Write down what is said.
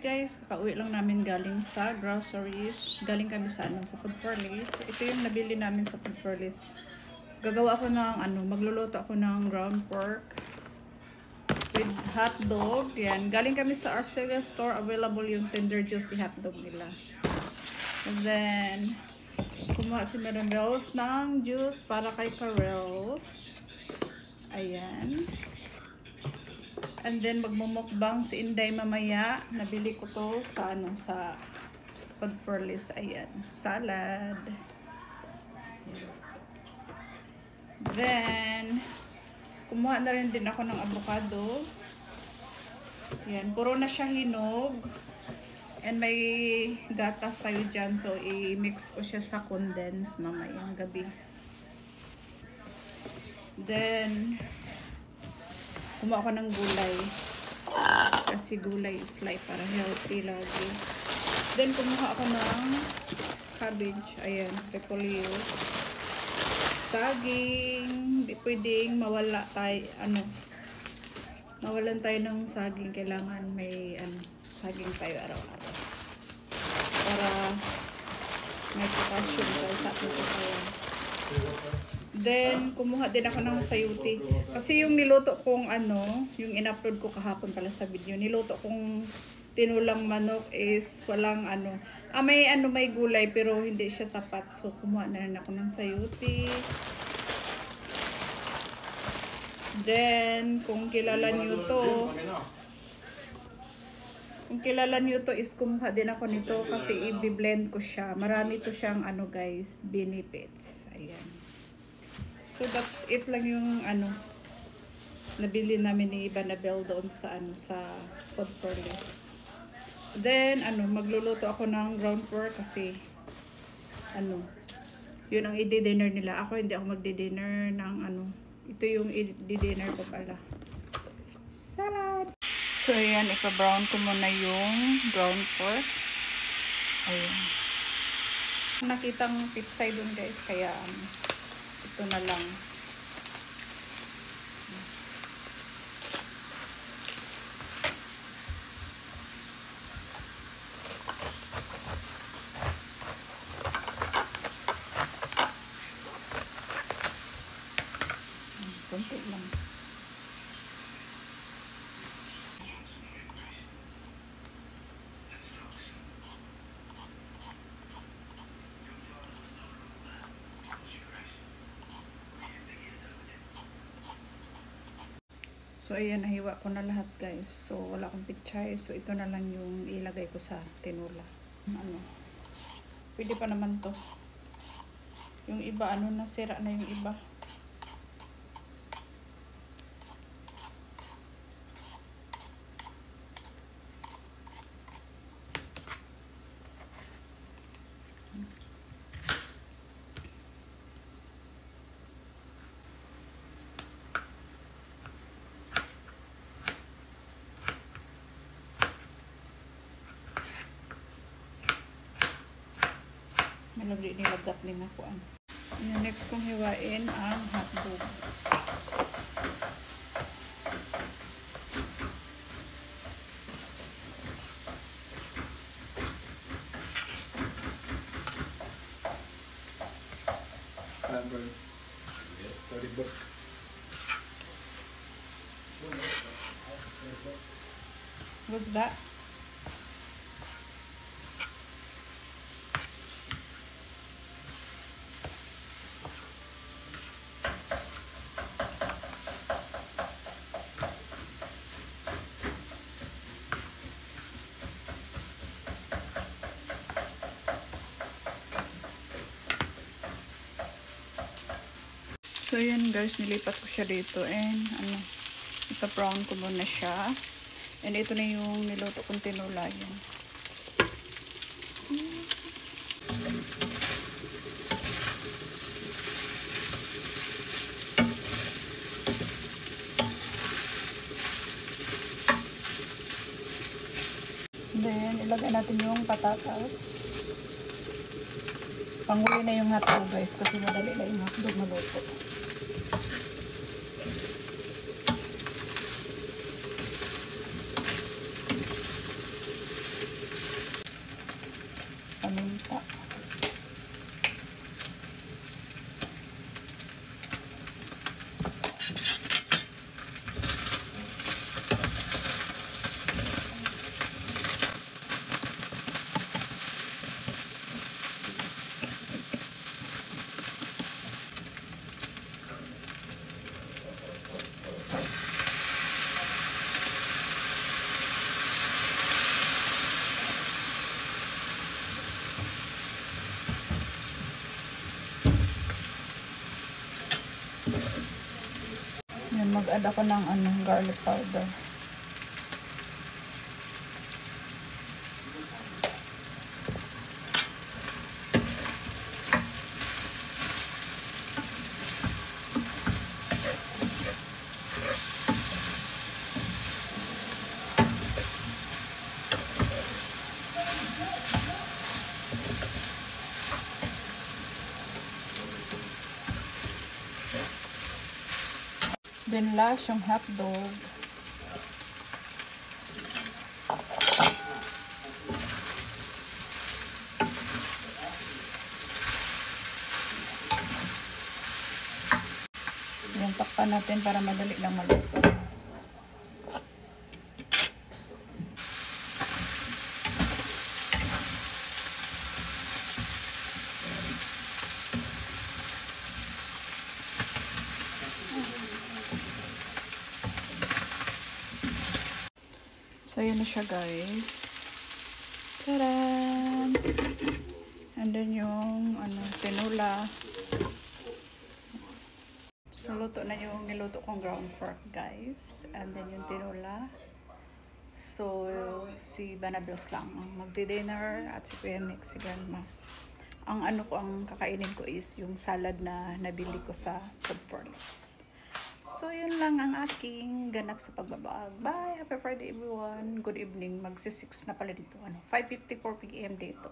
guys, kakauwi lang namin galing sa groceries. Galing kami sa sa Food for Less. Ito yung nabili namin sa Food for Less. Gagawa ako ng magluluto ako ng ground pork with hot dog. Yan, galing kami sa Arcega store, available yung tender juicy hot dog nila. And then kumuha si Madam Rose ng juice para kay Karel. Ayan. And then magmumukbang si Inday mamaya. Nabili ko to sa sa Food for Less. Ayan, salad. Then kumuha na rin din ako ng avocado. Ayan, puro na siya hinog. And may gatas tayo dyan, so i-mix ko siya sa condense mamayang gabi. Then kumuha ako ng gulay. Kasi gulay is like para healthy lagi. Then kumuha ako ng cabbage. Ayan, repolyo. Saging. Hindi pwedeng mawala tayo, mawalan tayo ng saging. Kailangan may saging tayo araw-araw. Para may potassium tayo sa ating katawan. Then, kumuha din ako ng sayuti. Kasi yung niluto kong yung in-upload ko kahapon pala sa video, niluto kong tinulang manok is walang may gulay pero hindi siya sapat. So, kumuha na rin ako ng sayuti. Then, kung kilala nyo to, is kumuha din ako nito kasi i-blend ko siya. Marami to siyang guys, benefits. Ayan. So that's it lang yung nabili namin ni Banabel doon sa sa Food for Less. Then magluluto ako ng ground pork kasi yun ang i-dinner nila. Ako hindi ako magdi-dinner ng ito yung i-dinner ko pala. Salad. So ayan, ipa-brown ko muna yung ground pork. Ayan. Nakitang pizza doon guys, kaya ito na lang. Kunti lang. So, ayan, nahiwa ko na lahat guys. So, wala akong pichay. So, ito na lang yung ilagay ko sa tinula. Pwede pa naman to. Yung iba, nasira na yung iba. Malagay nilagap din ako. Yung next kong hiwain ang hotdog. What's that? So, yun guys, nilipat ko siya dito and ipa-brown ko muna siya. And ito na yung niluto kong tinula yan. Then, ilagay natin yung patatas. Panguwi na yung hotdog guys kasi madali na yung hotdog maluto. paminta. Yan, mag-add ako ng garlic powder. Then last, yung hotdog. Yan, takpan natin para madali lang maluto. So, yun na siya, guys. Tadaan! And then yung, tinula. So, luto na yung niluto kong ground pork, guys. And then yung tinula. So, si Banabels lang ang magdi-dinner at si Kuya Nick, si Grandma. Ang kakainin ko is yung salad na nabili ko sa Food for Less. So, yun lang ang aking ganap sa pagbablog. Bye! Happy Friday, everyone! Good evening. Magsi-6 na pala dito. 5:54 PM dito.